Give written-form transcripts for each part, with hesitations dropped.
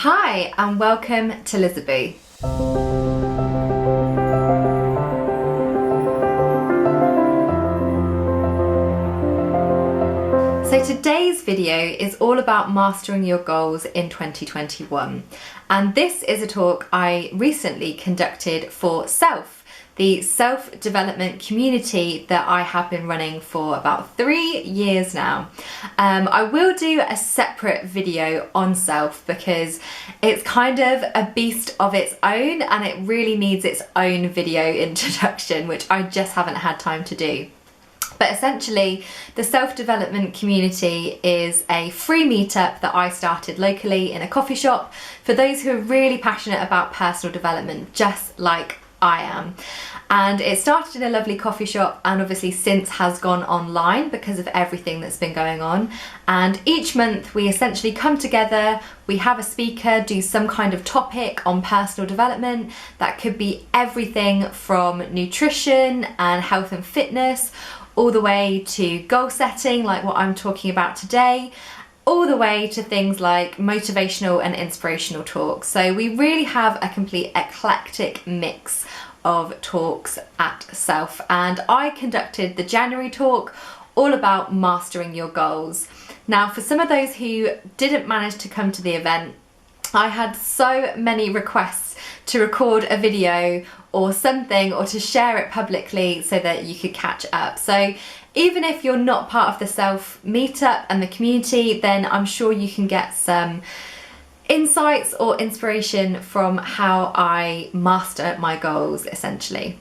Hi and welcome to Lizaboo. So today's video is all about mastering your goals in 2021, and this is a talk I recently conducted for Self, the self-development community that I have been running for about 3 years now. I will do a separate video on Self because it's kind of a beast of its own and it really needs its own video introduction, which I just haven't had time to do. But essentially, the self-development community is a free meetup that I started locally in a coffee shop for those who are really passionate about personal development, just like I am. And it started in a lovely coffee shop and obviously since has gone online because of everything that's been going on. And each month we essentially come together, we have a speaker, do some kind of topic on personal development. That could be everything from nutrition and health and fitness, all the way to goal setting, like what I'm talking about today, all the way to things like motivational and inspirational talks. So we really have a complete eclectic mix of talks at Self, and I conducted the January talk all about mastering your goals. Now, for some of those who didn't manage to come to the event, I had so many requests to record a video or something or to share it publicly so that you could catch up. So even if you're not part of the Self meetup and the community, then I'm sure you can get some insights or inspiration from how I master my goals, essentially.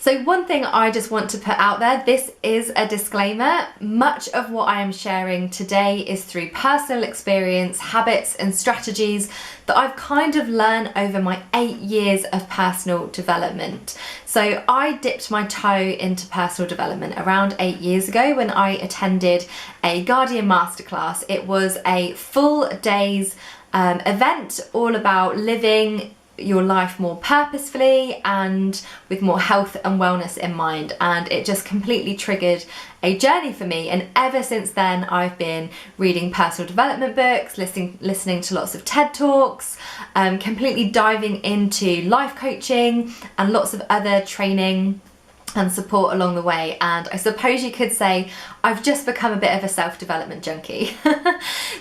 So one thing I just want to put out there, this is a disclaimer. Much of what I am sharing today is through personal experience, habits and strategies that I've kind of learned over my 8 years of personal development. So I dipped my toe into personal development around 8 years ago when I attended a Guardian Masterclass. It was a full day's event all about living your life more purposefully and with more health and wellness in mind, and it just completely triggered a journey for me. And ever since then I've been reading personal development books, listening to lots of TED Talks, completely diving into life coaching and lots of other training and support along the way. And I suppose you could say I've just become a bit of a self-development junkie.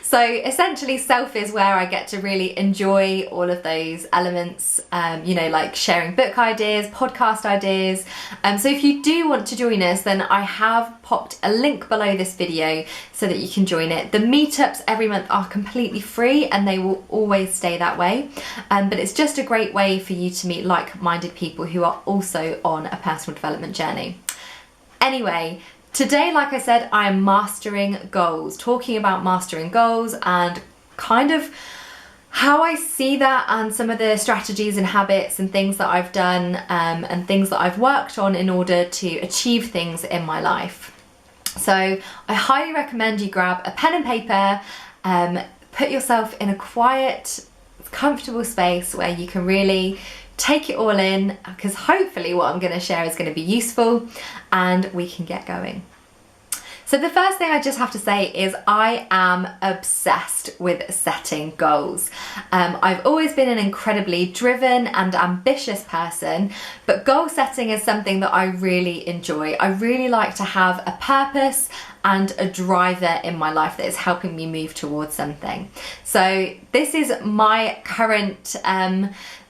So essentially Self is where I get to really enjoy all of those elements, like sharing book ideas, podcast ideas. So if you do want to join us, then I have popped a link below this video so that you can join it. The meetups every month are completely free and they will always stay that way. But it's just a great way for you to meet like-minded people who are also on a personal development journey. Anyway, today, like I said, I am mastering goals, talking about mastering goals and kind of how I see that and some of the strategies and habits and things that I've done and things that I've worked on in order to achieve things in my life. So I highly recommend you grab a pen and paper, put yourself in a quiet, comfortable space where you can really take it all in, because hopefully what I'm going to share is going to be useful and we can get going. So the first thing I just have to say is I am obsessed with setting goals. I've always been an incredibly driven and ambitious person, but goal setting is something that I really enjoy. I really like to have a purpose and a driver in my life that is helping me move towards something. So this is my current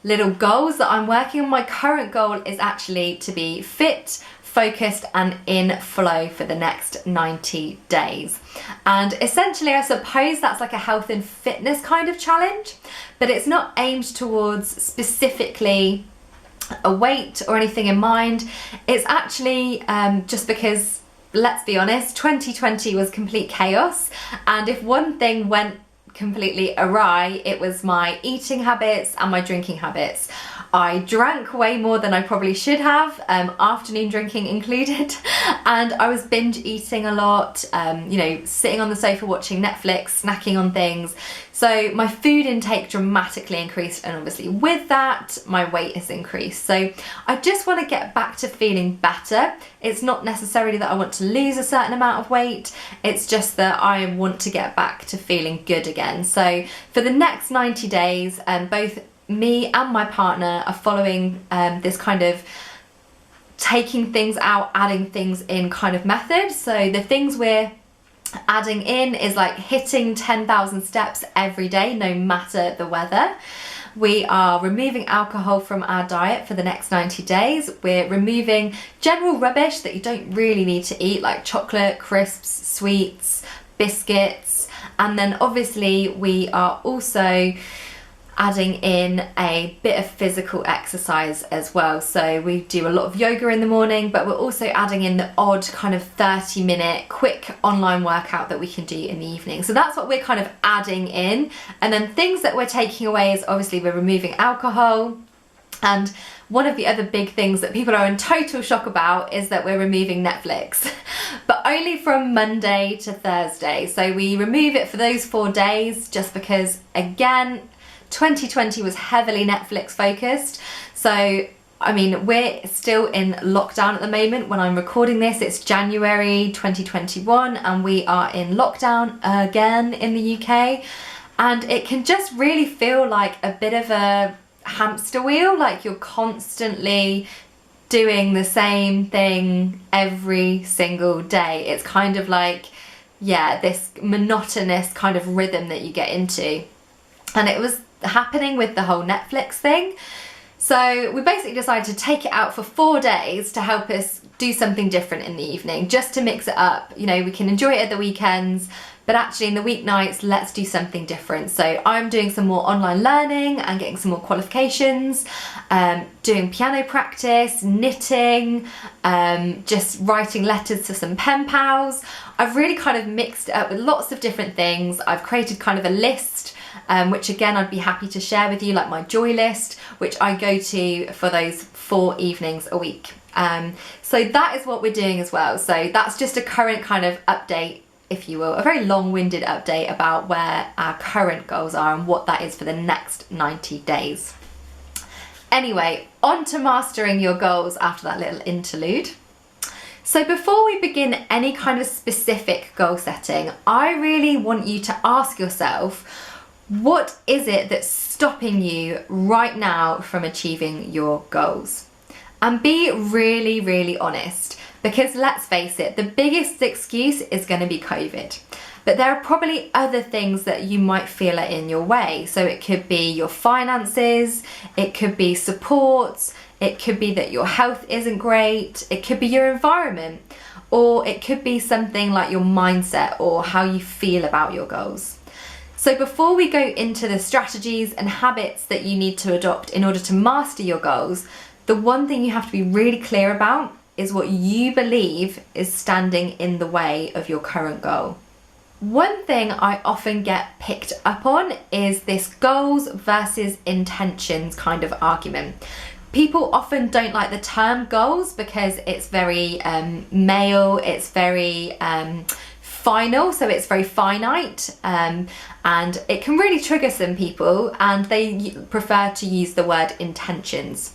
little goals that I'm working on. My current goal is actually to be fit, focused and in flow for the next 90 days. And essentially I suppose that's like a health and fitness kind of challenge, but it's not aimed towards specifically a weight or anything in mind. It's actually just because, let's be honest, 2020 was complete chaos, and if one thing went completely awry, it was my eating habits and my drinking habits. I drank way more than I probably should have, afternoon drinking included, and I was binge eating a lot, you know, sitting on the sofa watching Netflix, snacking on things. So my food intake dramatically increased, and obviously with that, my weight has increased. So I just want to get back to feeling better. It's not necessarily that I want to lose a certain amount of weight, it's just that I want to get back to feeling good again. So for the next 90 days, both me and my partner are following this kind of taking things out, adding things in kind of method. So the things we're adding in is like hitting 10,000 steps every day, no matter the weather. We are removing alcohol from our diet for the next 90 days. We're removing general rubbish that you don't really need to eat, like chocolate, crisps, sweets, biscuits. And then obviously we are also adding in a bit of physical exercise as well. So we do a lot of yoga in the morning, but we're also adding in the odd kind of 30-minute quick online workout that we can do in the evening. So that's what we're kind of adding in. And then things that we're taking away is obviously we're removing alcohol. And one of the other big things that people are in total shock about is that we're removing Netflix, but only from Monday to Thursday. So we remove it for those 4 days just because, again, 2020 was heavily Netflix focused. So, I mean, we're still in lockdown at the moment. When I'm recording this, it's January 2021 and we are in lockdown again in the UK. And it can just really feel like a bit of a hamster wheel, like you're constantly doing the same thing every single day. It's kind of like, yeah, this monotonous kind of rhythm that you get into. And it was happening with the whole Netflix thing. So we basically decided to take it out for 4 days to help us do something different in the evening, just to mix it up. You know, we can enjoy it at the weekends, but actually in the weeknights, let's do something different. So I'm doing some more online learning and getting some more qualifications, doing piano practice, knitting, just writing letters to some pen pals. I've really kind of mixed it up with lots of different things. I've created kind of a list, which again I'd be happy to share with you, like my joy list, which I go to for those 4 evenings a week. So that is what we're doing as well. So that's just a current kind of update, if you will, a very long-winded update about where our current goals are and what that is for the next 90 days. Anyway, on to mastering your goals after that little interlude. So before we begin any kind of specific goal setting, I really want you to ask yourself, what is it that's stopping you right now from achieving your goals? And be really, really honest, because let's face it, the biggest excuse is going to be COVID. But there are probably other things that you might feel are in your way. So it could be your finances, it could be support, it could be that your health isn't great, it could be your environment, or it could be something like your mindset or how you feel about your goals. So before we go into the strategies and habits that you need to adopt in order to master your goals, the one thing you have to be really clear about is what you believe is standing in the way of your current goal. One thing I often get picked up on is this goals versus intentions kind of argument. People often don't like the term goals because it's very male, it's very final, so it's very finite, and it can really trigger some people, and they prefer to use the word intentions,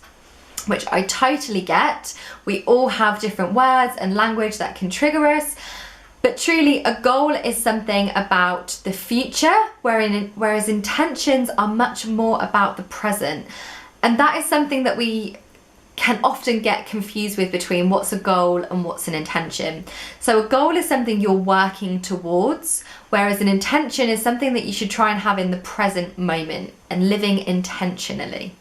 which I totally get. We all have different words and language that can trigger us, but truly a goal is something about the future, whereas intentions are much more about the present. And that is something that we can often get confused with between what's a goal and what's an intention. So a goal is something you're working towards, whereas an intention is something that you should try and have in the present moment and living intentionally.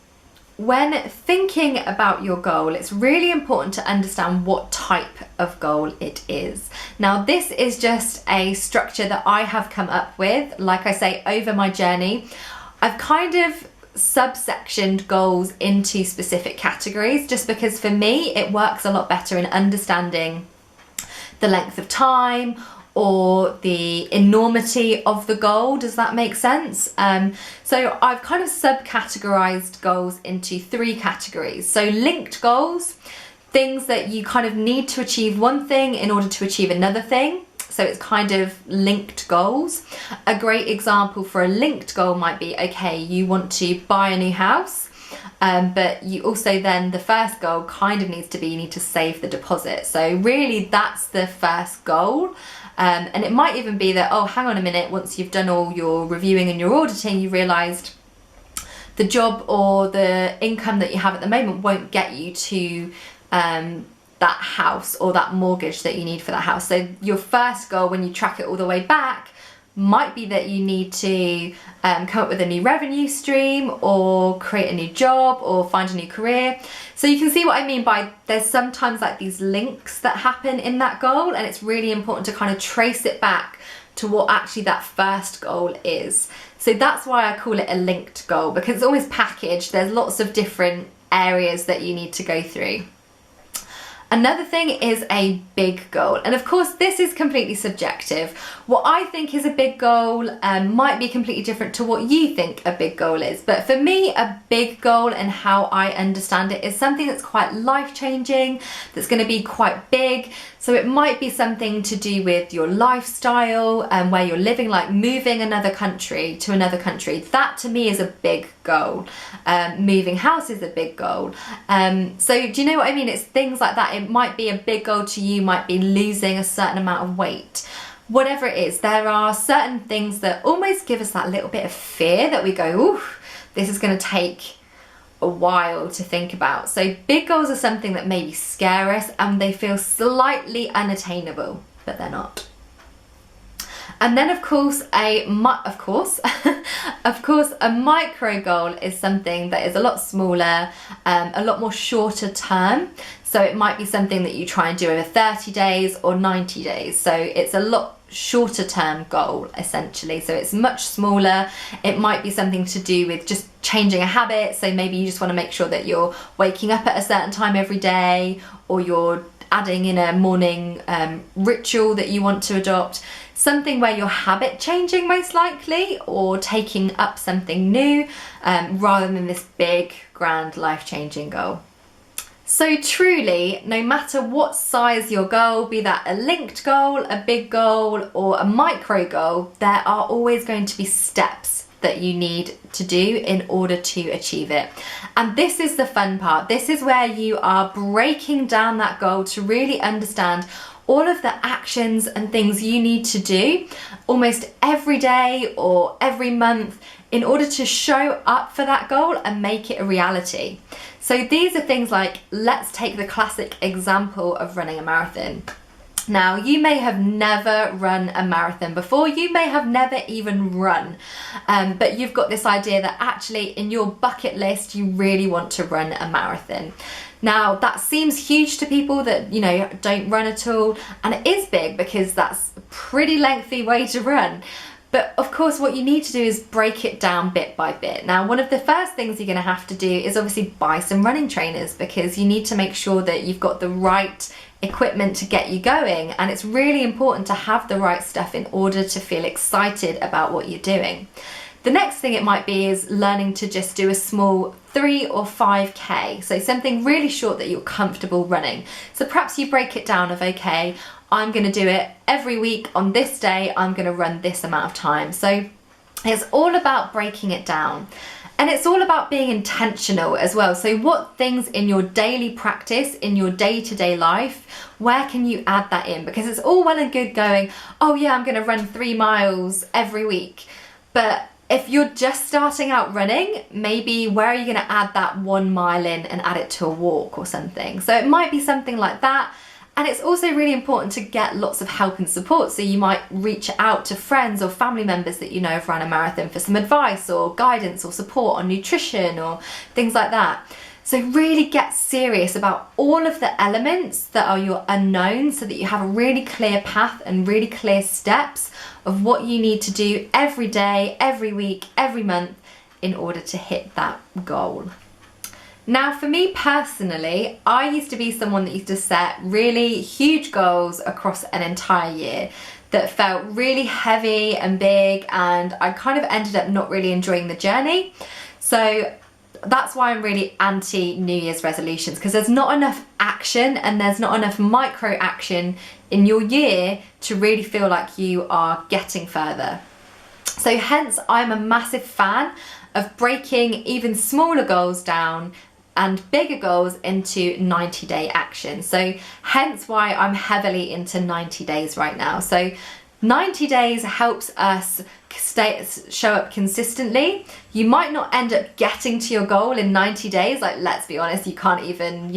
When thinking about your goal, it's really important to understand what type of goal it is. Now, this is just a structure that I have come up with. Like I say, over my journey, I've kind of subsectioned goals into specific categories, just because for me, it works a lot better in understanding the length of time or the enormity of the goal. Does that make sense? So I've kind of subcategorized goals into 3 categories. So linked goals, things that you kind of need to achieve one thing in order to achieve another thing. So it's kind of linked goals. A great example for a linked goal might be, okay, you want to buy a new house, but you also then, the first goal kind of needs to be, you need to save the deposit. So really that's the first goal. And it might even be that, oh, hang on a minute, once you've done all your reviewing and your auditing, you realised the job or the income that you have at the moment won't get you to that house or that mortgage that you need for that house. So your first goal, when you track it all the way back, might be that you need to come up with a new revenue stream or create a new job or find a new career. So you can see what I mean by there's sometimes like these links that happen in that goal, and it's really important to kind of trace it back to what actually that first goal is. So that's why I call it a linked goal, because it's almost packaged. There's lots of different areas that you need to go through. Another thing is a big goal, and of course this is completely subjective. What I think is a big goal might be completely different to what you think a big goal is, but for me a big goal and how I understand it is something that's quite life-changing, that's going to be quite big. So it might be something to do with your lifestyle and where you're living, like moving to another country. That to me is a big goal. Moving house is a big goal. So do you know what I mean? It's things like that. It might be a big goal to you, might be losing a certain amount of weight. Whatever it is, there are certain things that almost give us that little bit of fear that we go, ooh, this is going to take a while to think about. So big goals are something that maybe scare us and they feel slightly unattainable, but they're not. And then of course a micro goal is something that is a lot smaller, a lot more shorter term. So it might be something that you try and do over 30 days or 90 days. So it's a lot shorter term goal essentially. So it's much smaller. It might be something to do with just changing a habit. So maybe you just want to make sure that you're waking up at a certain time every day, or you're adding in a morning ritual that you want to adopt. Something where you're habit changing most likely, or taking up something new, rather than this big, grand, life-changing goal. So truly, no matter what size your goal, be that a linked goal, a big goal, or a micro goal, there are always going to be steps that you need to do in order to achieve it. And this is the fun part. This is where you are breaking down that goal to really understand all of the actions and things you need to do almost every day or every month in order to show up for that goal and make it a reality. So these are things like, let's take the classic example of running a marathon. Now, you may have never run a marathon before, you may have never even run, but you've got this idea that actually in your bucket list, you really want to run a marathon. Now, that seems huge to people that, you know, don't run at all, and it is big because that's a pretty lengthy way to run. But of course, what you need to do is break it down bit by bit. Now, one of the first things you're going to have to do is obviously buy some running trainers, because you need to make sure that you've got the right equipment to get you going, and it's really important to have the right stuff in order to feel excited about what you're doing. The next thing it might be is learning to just do a small 3 or 5k, so something really short that you're comfortable running. So perhaps you break it down of, okay, I'm going to do it every week on this day, I'm going to run this amount of time. So it's all about breaking it down. And it's all about being intentional as well. So what things in your daily practice, in your day-to-day life, where can you add that in? Because it's all well and good going, oh yeah, I'm going to run 3 miles every week. But if you're just starting out running, maybe where are you going to add that 1 mile in and add it to a walk or something? So it might be something like that. And it's also really important to get lots of help and support. So you might reach out to friends or family members that you know have run a marathon for some advice or guidance or support on nutrition or things like that. So really get serious about all of the elements that are your unknowns, so that you have a really clear path and really clear steps of what you need to do every day, every week, every month in order to hit that goal. Now, for me personally, I used to be someone that used to set really huge goals across an entire year. that felt really heavy and big, and I kind of ended up not really enjoying the journey. So that's why I'm really anti New Year's resolutions, because there's not enough action and there's not enough micro action in your year to really feel like you are getting further. So hence I'm a massive fan of breaking even smaller goals down and bigger goals into 90-day action. So hence why I'm heavily into 90 days right now. So 90 days helps us show up consistently. You might not end up getting to your goal in 90 days. Like, let's be honest, you can't even,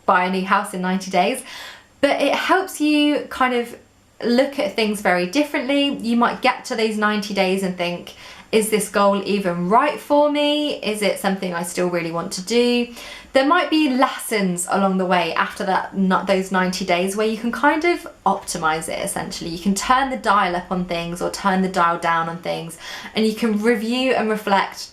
buy a new house in 90 days. But it helps you kind of look at things very differently. You might get to those 90 days and think, is this goal even right for me? Is it something I still really want to do? There might be lessons along the way after those 90 days where you can kind of optimize it essentially. You can turn the dial up on things or turn the dial down on things, and you can review and reflect,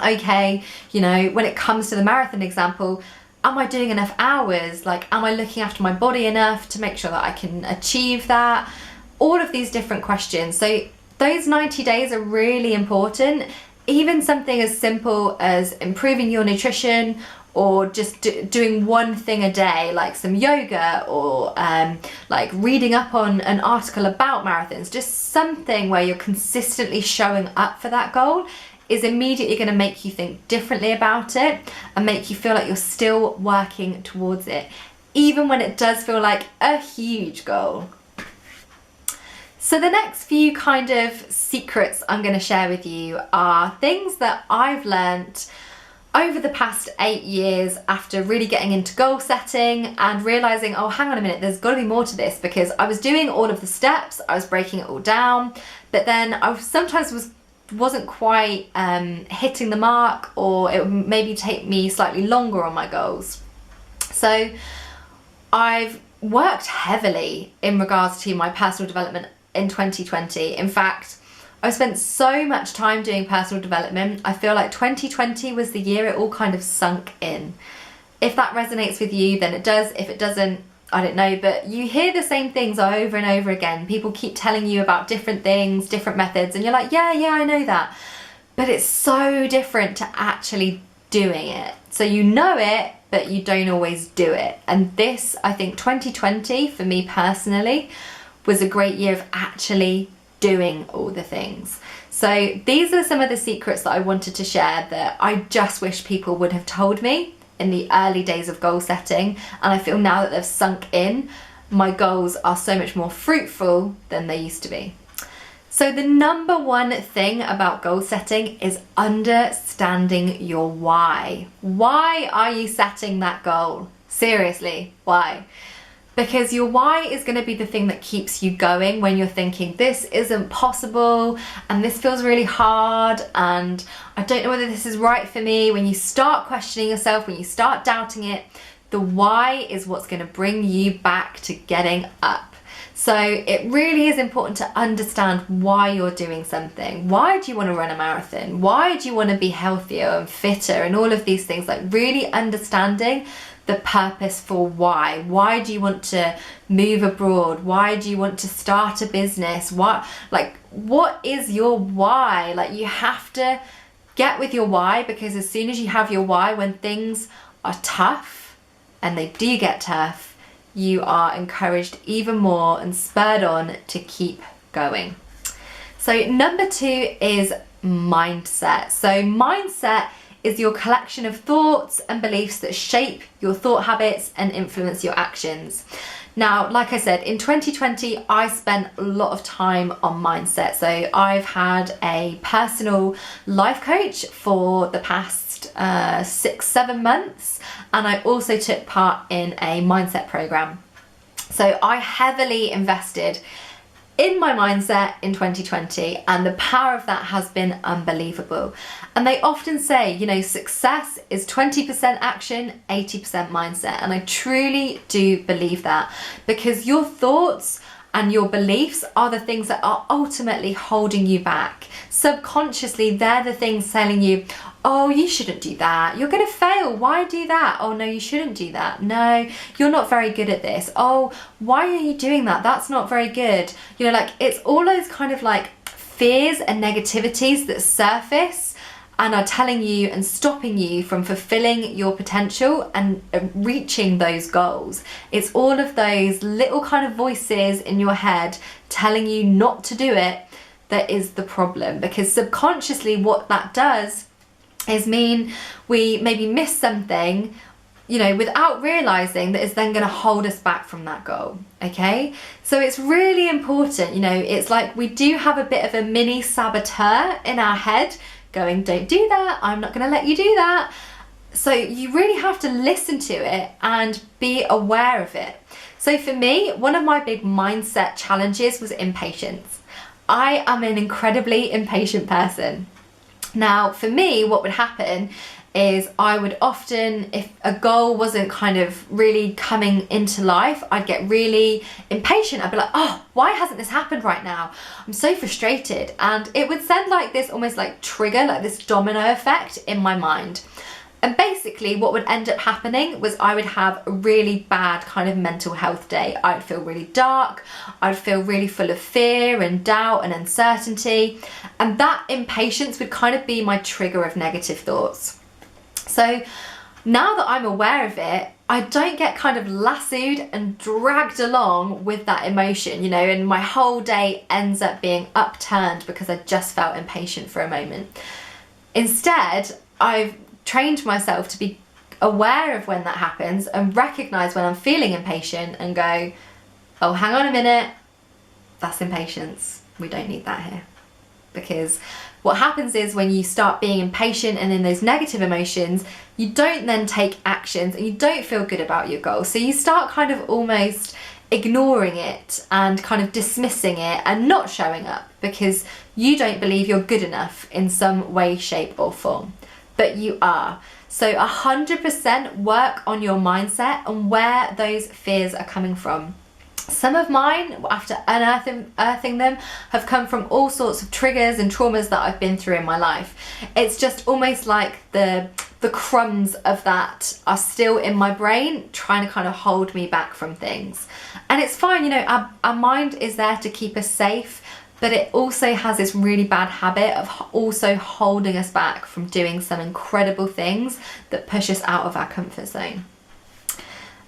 okay, when it comes to the marathon example, am I doing enough hours? Like, am I looking after my body enough to make sure that I can achieve that? All of these different questions. So those 90 days are really important. Even something as simple as improving your nutrition, or just doing one thing a day, like some yoga, or like reading up on an article about marathons, just something where you're consistently showing up for that goal is immediately going to make you think differently about it and make you feel like you're still working towards it, even when it does feel like a huge goal. So the next few kind of secrets I'm going to share with you are things that I've learnt over the past 8 years after really getting into goal setting and realizing, oh, hang on a minute, there's got to be more to this, because I was doing all of the steps, I was breaking it all down, but then I sometimes wasn't quite hitting the mark, or it would maybe take me slightly longer on my goals. So I've worked heavily in regards to my personal development in 2020. In fact, I've spent so much time doing personal development. I feel like 2020 was the year it all kind of sunk in. If that resonates with you, then it does. If it doesn't, I don't know. But you hear the same things over and over again. People keep telling you about different things, different methods, and you're like, yeah, I know that. But it's so different to actually doing it. So you know it, but you don't always do it. And this, I think 2020, for me personally, was a great year of actually doing all the things. So these are some of the secrets that I wanted to share that I just wish people would have told me in the early days of goal setting, and I feel now that they've sunk in, my goals are so much more fruitful than they used to be. So the number one thing about goal setting is understanding your why. Why are you setting that goal? Seriously, why? Because your why is going to be the thing that keeps you going when you're thinking, this isn't possible and this feels really hard and I don't know whether this is right for me. When you start questioning yourself, when you start doubting it, the why is what's going to bring you back to getting up. So it really is important to understand why you're doing something. Why do you want to run a marathon? Why do you want to be healthier and fitter and all of these things? Like really understanding the purpose for why. Why do you want to move abroad? Why do you want to start a business? What is your why? Like, you have to get with your why, because as soon as you have your why, when things are tough, and they do get tough, you are encouraged even more and spurred on to keep going. So number 2 is mindset. So mindset is your collection of thoughts and beliefs that shape your thought habits and influence your actions. Now, like I said, in 2020, I spent a lot of time on mindset. So I've had a personal life coach for the past 6-7 months, and I also took part in a mindset program. So I heavily invested in my mindset in 2020, and the power of that has been unbelievable. And they often say, success is 20% action, 80% mindset. And I truly do believe that, because your thoughts and your beliefs are the things that are ultimately holding you back. Subconsciously, they're the things telling you, oh, you shouldn't do that, you're gonna fail, why do that? Oh no, you shouldn't do that, no, you're not very good at this, oh, why are you doing that, that's not very good. You know, like, it's all those kind of like fears and negativities that surface and are telling you and stopping you from fulfilling your potential and reaching those goals. It's all of those little kind of voices in your head telling you not to do it that is the problem, because subconsciously what that does is mean we maybe miss something, you know, without realizing that is then going to hold us back from that goal. Okay, so it's really important, you know, it's like we do have a bit of a mini saboteur in our head going, don't do that, I'm not going to let you do that. So you really have to listen to it and be aware of it. So for me, one of my big mindset challenges was impatience. I am an incredibly impatient person. Now, for me, what would happen is I would often, if a goal wasn't kind of really coming into life, I'd get really impatient. I'd be like, oh, why hasn't this happened right now? I'm so frustrated. And it would send like this almost like trigger, like this domino effect in my mind. And basically what would end up happening was I would have a really bad kind of mental health day. I'd feel really dark, I'd feel really full of fear and doubt and uncertainty. And that impatience would kind of be my trigger of negative thoughts. So now that I'm aware of it, I don't get kind of lassoed and dragged along with that emotion, you know, and my whole day ends up being upturned because I just felt impatient for a moment. Instead, I've trained myself to be aware of when that happens and recognize when I'm feeling impatient and go, oh, hang on a minute, that's impatience. We don't need that here. Because what happens is when you start being impatient and in those negative emotions, you don't then take actions and you don't feel good about your goal. So you start kind of almost ignoring it and kind of dismissing it and not showing up because you don't believe you're good enough in some way, shape or form. But you are. So 100% work on your mindset and where those fears are coming from. Some of mine, after unearthing them, have come from all sorts of triggers and traumas that I've been through in my life. It's just almost like the crumbs of that are still in my brain, trying to kind of hold me back from things. And it's fine, you know, our mind is there to keep us safe, but it also has this really bad habit of also holding us back from doing some incredible things that push us out of our comfort zone.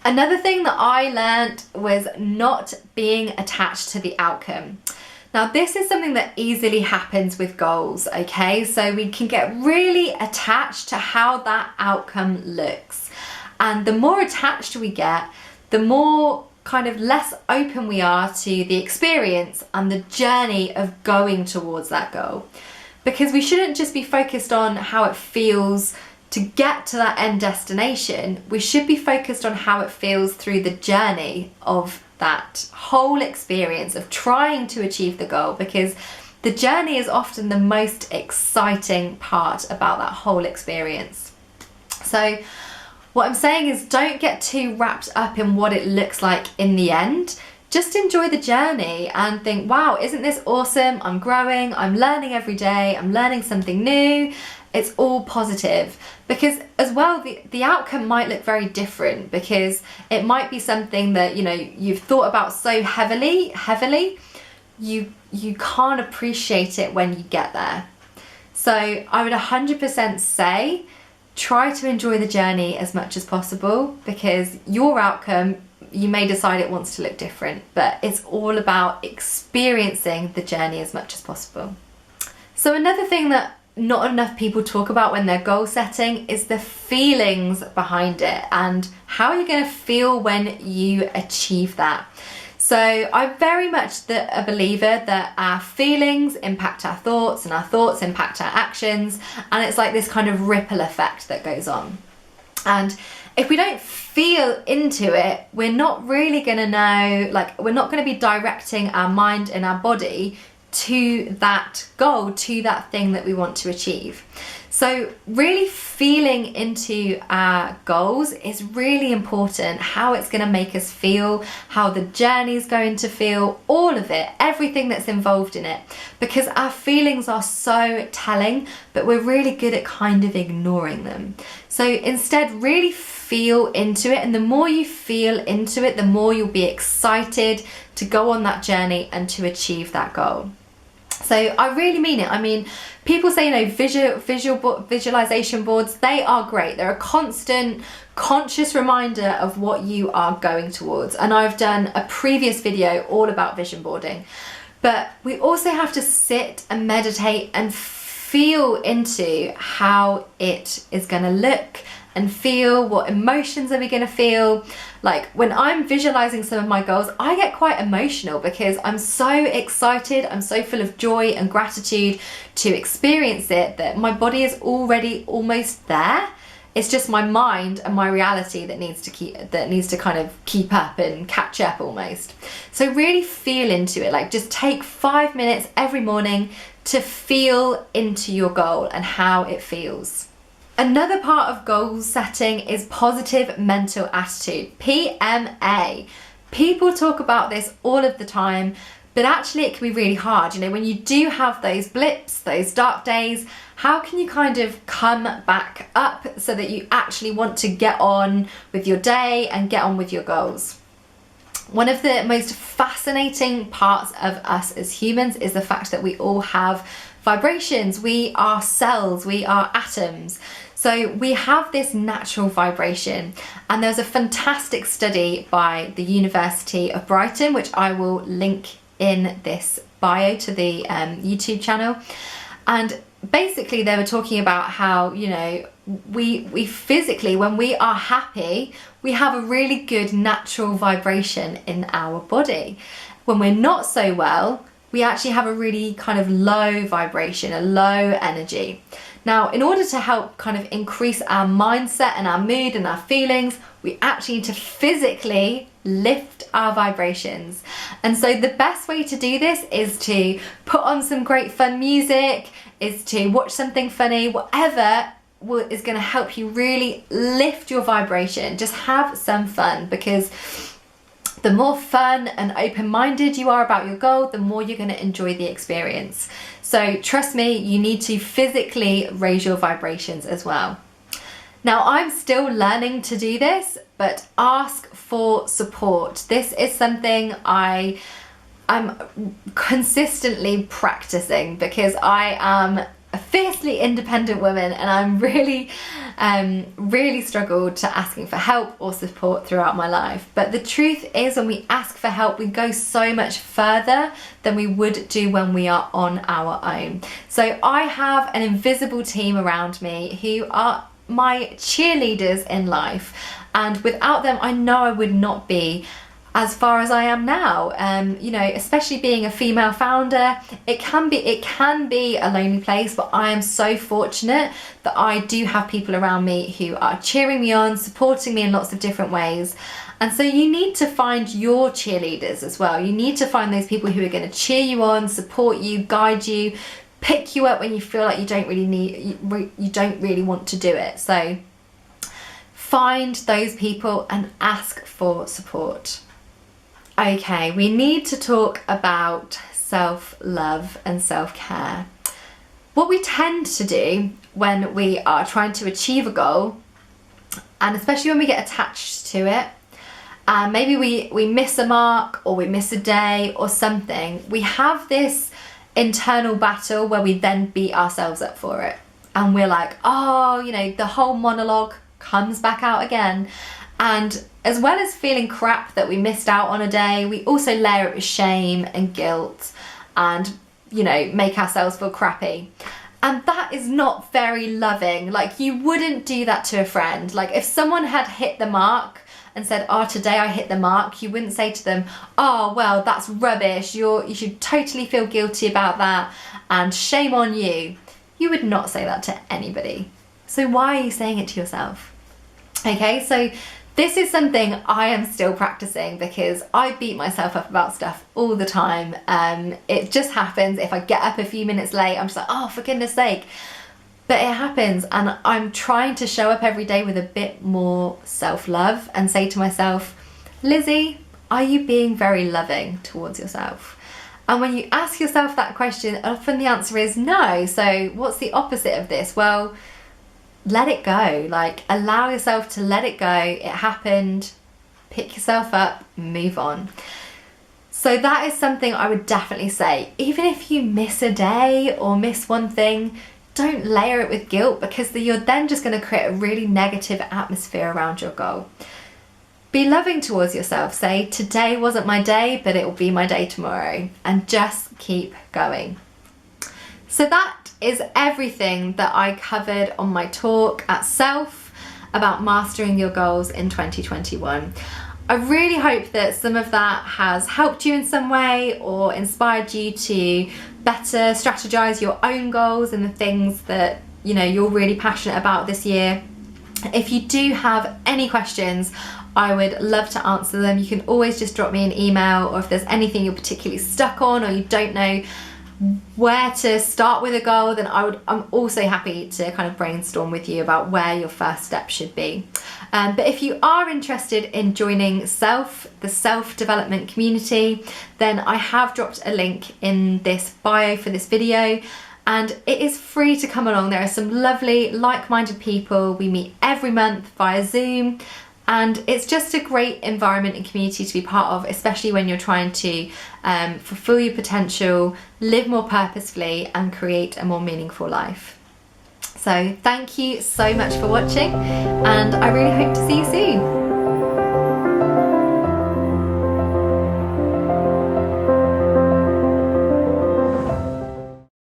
Another thing that I learned was not being attached to the outcome. Now, this is something that easily happens with goals, okay? So we can get really attached to how that outcome looks. And the more attached we get, the more kind of less open we are to the experience and the journey of going towards that goal. Because we shouldn't just be focused on how it feels to get to that end destination, we should be focused on how it feels through the journey of that whole experience of trying to achieve the goal, because the journey is often the most exciting part about that whole experience. So what I'm saying is don't get too wrapped up in what it looks like in the end. Just enjoy the journey and think, wow, isn't this awesome? I'm growing, I'm learning every day, I'm learning something new. It's all positive. Because as well, the outcome might look very different, because it might be something that, you know, you've thought about so heavily, you can't appreciate it when you get there. So I would 100% say, try to enjoy the journey as much as possible, because your outcome, you may decide it wants to look different, but it's all about experiencing the journey as much as possible. So another thing that not enough people talk about when they're goal setting is the feelings behind it and how you're going to feel when you achieve that. So I'm very much a believer that our feelings impact our thoughts and our thoughts impact our actions, and it's like this kind of ripple effect that goes on. And if we don't feel into it, we're not really going to know, like, we're not going to be directing our mind and our body to that goal, to that thing that we want to achieve. So really feeling into our goals is really important, how it's going to make us feel, how the journey is going to feel, all of it, everything that's involved in it, because our feelings are so telling, but we're really good at kind of ignoring them. So instead, really feel into it, and the more you feel into it, the more you'll be excited to go on that journey and to achieve that goal. So I really mean it. I mean, people say, you know, visualization boards, they are great. They're a constant, conscious reminder of what you are going towards. And I've done a previous video all about vision boarding. But we also have to sit and meditate and feel into how it is going to look and feel, what emotions are we going to feel. Like when I'm visualizing some of my goals, I get quite emotional because I'm so excited, I'm so full of joy and gratitude to experience it that my body is already almost there. It's just my mind and my reality that needs to kind of keep up and catch up almost. So really feel into it. Like just take 5 minutes every morning to feel into your goal and how it feels. Another part of goal setting is positive mental attitude, PMA. People talk about this all of the time, but actually it can be really hard. You know, when you do have those blips, those dark days, how can you kind of come back up so that you actually want to get on with your day and get on with your goals? One of the most fascinating parts of us as humans is the fact that we all have vibrations. We are cells, we are atoms. So we have this natural vibration, and there's a fantastic study by the University of Brighton, which I will link in this bio to the YouTube channel. And basically they were talking about how, you know, we physically, when we are happy, we have a really good natural vibration in our body. When we're not so well, we actually have a really kind of low vibration, a low energy. Now, in order to help kind of increase our mindset and our mood and our feelings, we actually need to physically lift our vibrations. And so the best way to do this is to put on some great fun music, is to watch something funny, whatever is going to help you really lift your vibration. Just have some fun, because the more fun and open-minded you are about your goal, the more you're going to enjoy the experience. So trust me, you need to physically raise your vibrations as well. Now, I'm still learning to do this, but ask for support. This is something I'm consistently practicing, because I am a fiercely independent woman, and I'm really struggled to asking for help or support throughout my life. But the truth is, when we ask for help, we go so much further than we would do when we are on our own. So I have an invisible team around me who are my cheerleaders in life, and without them, I know I would not be as far as I am now. You know, especially being a female founder, it can be a lonely place, but I am so fortunate that I do have people around me who are cheering me on, supporting me in lots of different ways. And so you need to find your cheerleaders as well. You need to find those people who are going to cheer you on, support you, guide you, pick you up when you feel like you don't really want to do it. So find those people and ask for support. Okay, we need to talk about self-love and self-care. What we tend to do when we are trying to achieve a goal, and especially when we get attached to it, and maybe we miss a mark or we miss a day or something, we have this internal battle where we then beat ourselves up for it. And we're like, oh, you know, the whole monologue comes back out again. And as well as feeling crap that we missed out on a day, we also layer it with shame and guilt and, you know, make ourselves feel crappy. And that is not very loving. Like, you wouldn't do that to a friend. Like, if someone had hit the mark and said, oh, today I hit the mark, you wouldn't say to them, oh, well, that's rubbish. You should totally feel guilty about that and shame on you. You would not say that to anybody. So why are you saying it to yourself? Okay, so this is something I am still practicing, because I beat myself up about stuff all the time. It just happens. If I get up a few minutes late, I'm just like, oh, for goodness sake. But it happens, and I'm trying to show up every day with a bit more self-love and say to myself, Lizzie, are you being very loving towards yourself? And when you ask yourself that question, often the answer is no. So what's the opposite of this? Well, let it go. Like, allow yourself to let it go. It happened. Pick yourself up, move on. So that is something I would definitely say. Even if you miss a day or miss one thing, don't layer it with guilt, because you're then just going to create a really negative atmosphere around your goal. Be loving towards yourself. Say, today wasn't my day, but it will be my day tomorrow. And just keep going. So that is everything that I covered on my talk at Self about mastering your goals in 2021. I really hope that some of that has helped you in some way or inspired you to better strategize your own goals and the things that, you know, you're really passionate about this year. If you do have any questions, I would love to answer them. You can always just drop me an email, or if there's anything you're particularly stuck on or you don't know where to start with a goal, then I'm also happy to kind of brainstorm with you about where your first step should be. But if you are interested in joining Self, the self-development community, then I have dropped a link in this bio for this video, and it is free to come along. There are some lovely like-minded people. We meet every month via Zoom, and it's just a great environment and community to be part of, especially when you're trying to fulfill your potential, live more purposefully, and create a more meaningful life. So thank you so much for watching, and I really hope to see you soon.